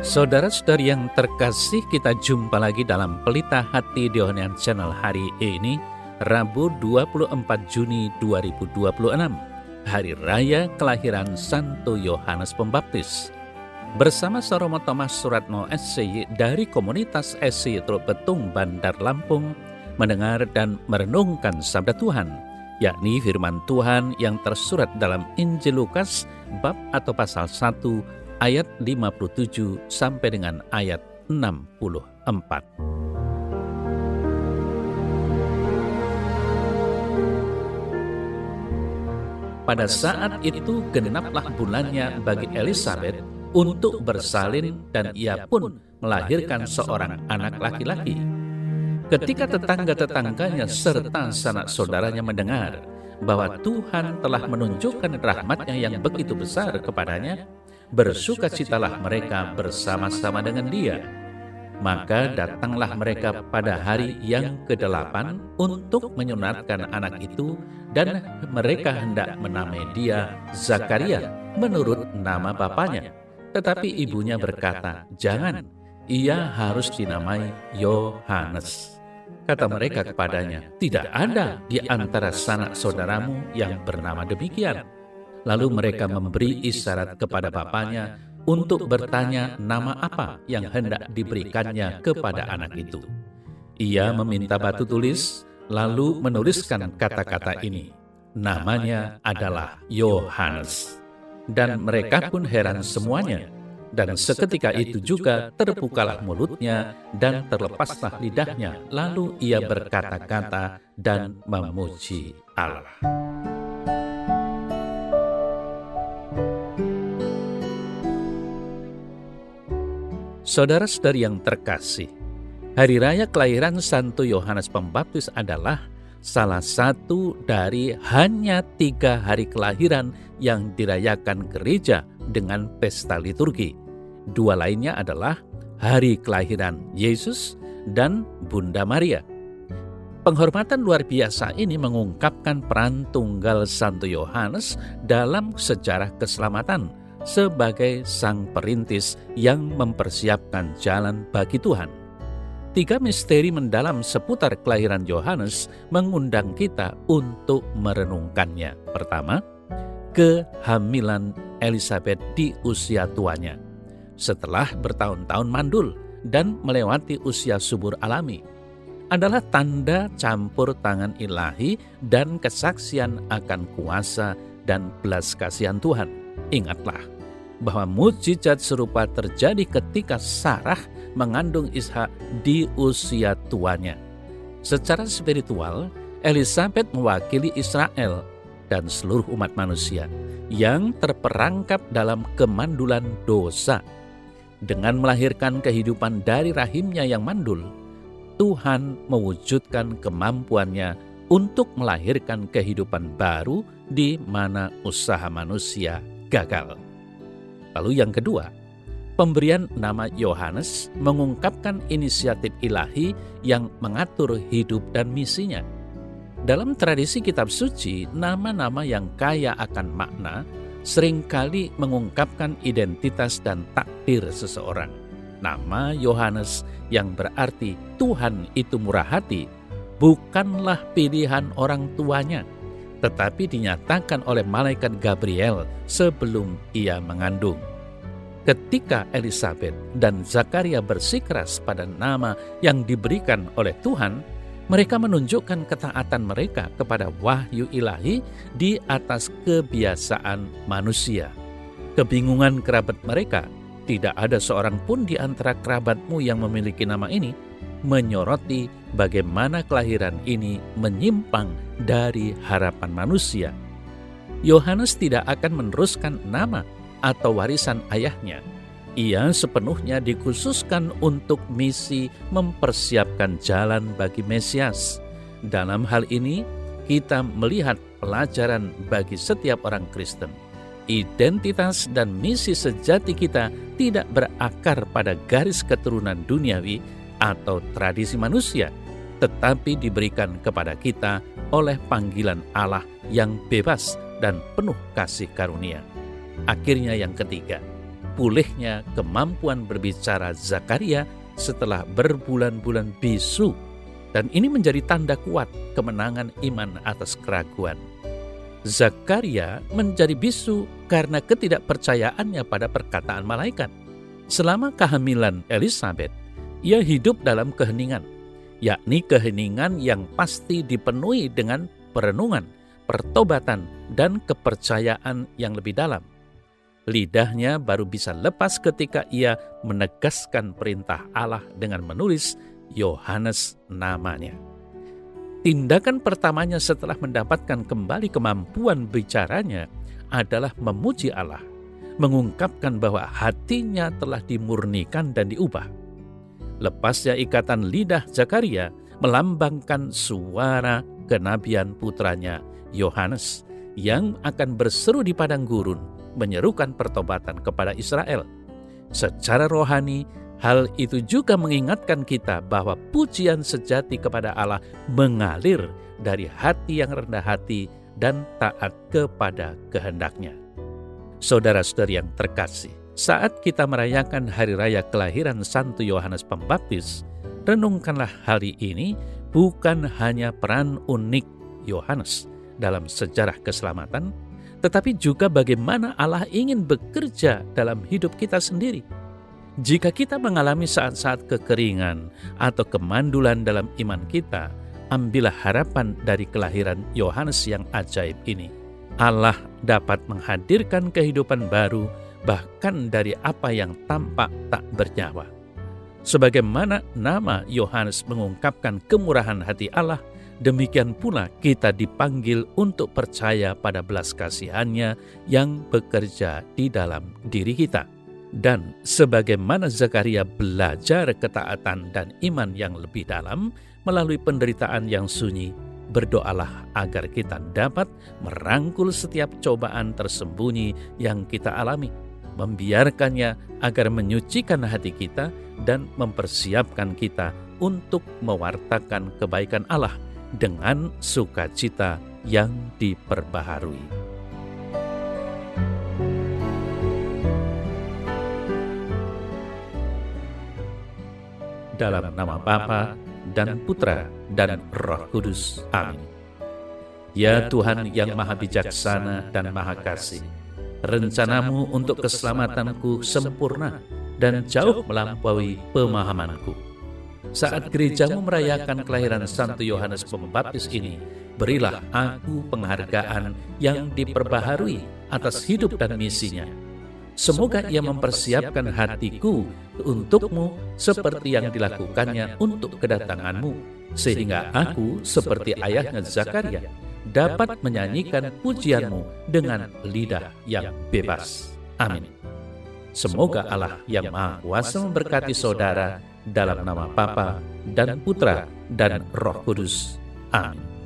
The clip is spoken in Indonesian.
Saudara-saudari yang terkasih, kita jumpa lagi dalam Pelita Hati di Yohanan Channel hari ini, Rabu 24 Juni 2026, Hari Raya Kelahiran Santo Yohanes Pembaptis. Bersama Saromo Thomas Suratno SCY dari komunitas SCY Teluk Betung, Bandar Lampung, mendengar dan merenungkan sabda Tuhan, yakni firman Tuhan yang tersurat dalam Injil Lukas bab atau pasal 1 ayat 57 sampai dengan ayat 64. Pada saat itu genaplah bulannya bagi Elisabet untuk bersalin, dan ia pun melahirkan seorang anak laki-laki. Ketika tetangga-tetangganya serta sanak saudaranya mendengar bahwa Tuhan telah menunjukkan rahmat-Nya yang begitu besar kepadanya, bersukacitalah mereka bersama-sama dengan dia. Maka datanglah mereka pada hari yang ke-8 untuk menyunatkan anak itu, dan mereka hendak menamai dia Zakaria menurut nama bapaknya. Tetapi ibunya berkata, "Jangan, ia harus dinamai Yohanes." Kata mereka kepadanya, "Tidak ada di antara sanak saudaramu yang bernama demikian." Lalu mereka memberi isyarat kepada bapaknya untuk bertanya nama apa yang hendak diberikannya kepada anak itu. Ia meminta batu tulis, lalu menuliskan kata-kata ini, "Namanya adalah Yohanes." Dan mereka pun heran semuanya. Dan seketika itu juga terbukalah mulutnya dan terlepaslah lidahnya, lalu ia berkata-kata dan memuji Allah. Saudara-saudari yang terkasih, Hari Raya Kelahiran Santo Yohanes Pembaptis adalah salah satu dari hanya 3 hari kelahiran yang dirayakan gereja dengan pesta liturgi. 2 lainnya adalah hari kelahiran Yesus dan Bunda Maria. Penghormatan luar biasa ini mengungkapkan peran tunggal Santo Yohanes dalam sejarah keselamatan sebagai sang perintis yang mempersiapkan jalan bagi Tuhan. 3 misteri mendalam seputar kelahiran Yohanes mengundang kita untuk merenungkannya. Pertama, kehamilan Elisabet di usia tuanya, setelah bertahun-tahun mandul dan melewati usia subur alami, adalah tanda campur tangan ilahi dan kesaksian akan kuasa dan belas kasihan Tuhan. Ingatlah bahwa mukjizat serupa terjadi ketika Sarah mengandung Ishak di usia tuanya. Secara spiritual, Elisabet mewakili Israel dan seluruh umat manusia yang terperangkap dalam kemandulan dosa. Dengan melahirkan kehidupan dari rahimnya yang mandul, Tuhan mewujudkan kemampuannya untuk melahirkan kehidupan baru di mana usaha manusia gagal. Lalu yang kedua, pemberian nama Yohanes mengungkapkan inisiatif ilahi yang mengatur hidup dan misinya. Dalam tradisi kitab suci, nama-nama yang kaya akan makna seringkali mengungkapkan identitas dan takdir seseorang. Nama Yohanes yang berarti Tuhan itu murah hati bukanlah pilihan orang tuanya, tetapi dinyatakan oleh malaikat Gabriel sebelum ia mengandung. Ketika Elisabet dan Zakaria bersikeras pada nama yang diberikan oleh Tuhan, mereka menunjukkan ketaatan mereka kepada wahyu ilahi di atas kebiasaan manusia. Kebingungan kerabat mereka, tidak ada seorang pun di antara kerabatmu yang memiliki nama ini, menyoroti bagaimana kelahiran ini menyimpang dari harapan manusia. Yohanes tidak akan meneruskan nama atau warisan ayahnya. Ia sepenuhnya dikhususkan untuk misi mempersiapkan jalan bagi Mesias. Dalam hal ini, kita melihat pelajaran bagi setiap orang Kristen. Identitas dan misi sejati kita tidak berakar pada garis keturunan duniawi atau tradisi manusia, tetapi diberikan kepada kita oleh panggilan Allah yang bebas dan penuh kasih karunia. Akhirnya yang ketiga, pulihnya kemampuan berbicara Zakaria setelah berbulan-bulan bisu. Dan ini menjadi tanda kuat kemenangan iman atas keraguan. Zakaria menjadi bisu karena ketidakpercayaannya pada perkataan malaikat. Selama kehamilan Elisabet, ia hidup dalam keheningan, yakni keheningan yang pasti dipenuhi dengan perenungan, pertobatan, dan kepercayaan yang lebih dalam. Lidahnya baru bisa lepas ketika ia menegaskan perintah Allah dengan menulis Yohanes namanya. Tindakan pertamanya setelah mendapatkan kembali kemampuan bicaranya adalah memuji Allah, mengungkapkan bahwa hatinya telah dimurnikan dan diubah. Lepasnya ikatan lidah Zakaria melambangkan suara kenabian putranya Yohanes yang akan berseru di padang gurun, menyerukan pertobatan kepada Israel. Secara rohani, hal itu juga mengingatkan kita bahwa pujian sejati kepada Allah mengalir dari hati yang rendah hati dan taat kepada kehendak-Nya. Saudara-saudari yang terkasih, saat kita merayakan hari raya kelahiran Santo Yohanes Pembaptis, renungkanlah hari ini bukan hanya peran unik Yohanes dalam sejarah keselamatan, tetapi juga bagaimana Allah ingin bekerja dalam hidup kita sendiri. Jika kita mengalami saat-saat kekeringan atau kemandulan dalam iman kita, ambillah harapan dari kelahiran Yohanes yang ajaib ini. Allah dapat menghadirkan kehidupan baru bahkan dari apa yang tampak tak bernyawa. Sebagaimana nama Yohanes mengungkapkan kemurahan hati Allah, demikian pula kita dipanggil untuk percaya pada belas kasihan-Nya yang bekerja di dalam diri kita. Dan sebagaimana Zakaria belajar ketaatan dan iman yang lebih dalam melalui penderitaan yang sunyi, berdoalah agar kita dapat merangkul setiap cobaan tersembunyi yang kita alami, membiarkannya agar menyucikan hati kita dan mempersiapkan kita untuk mewartakan kebaikan Allah dengan sukacita yang diperbaharui. Dalam nama Bapa dan Putra dan Roh Kudus. Amin. Ya Tuhan yang Maha Bijaksana dan Maha Kasih, rencanamu untuk keselamatanku sempurna dan jauh melampaui pemahamanku. Saat gerejamu merayakan kelahiran Santo Yohanes Pembaptis ini, berilah aku penghargaan yang diperbaharui atas hidup dan misinya. Semoga ia mempersiapkan hatiku untukmu seperti yang dilakukannya untuk kedatanganmu, sehingga aku seperti ayahnya Zakaria dapat menyanyikan pujianmu dengan lidah yang bebas. Amin. Semoga Allah yang Maha Kuasa memberkati saudara dalam nama Bapa dan Putra dan Roh Kudus. Amin.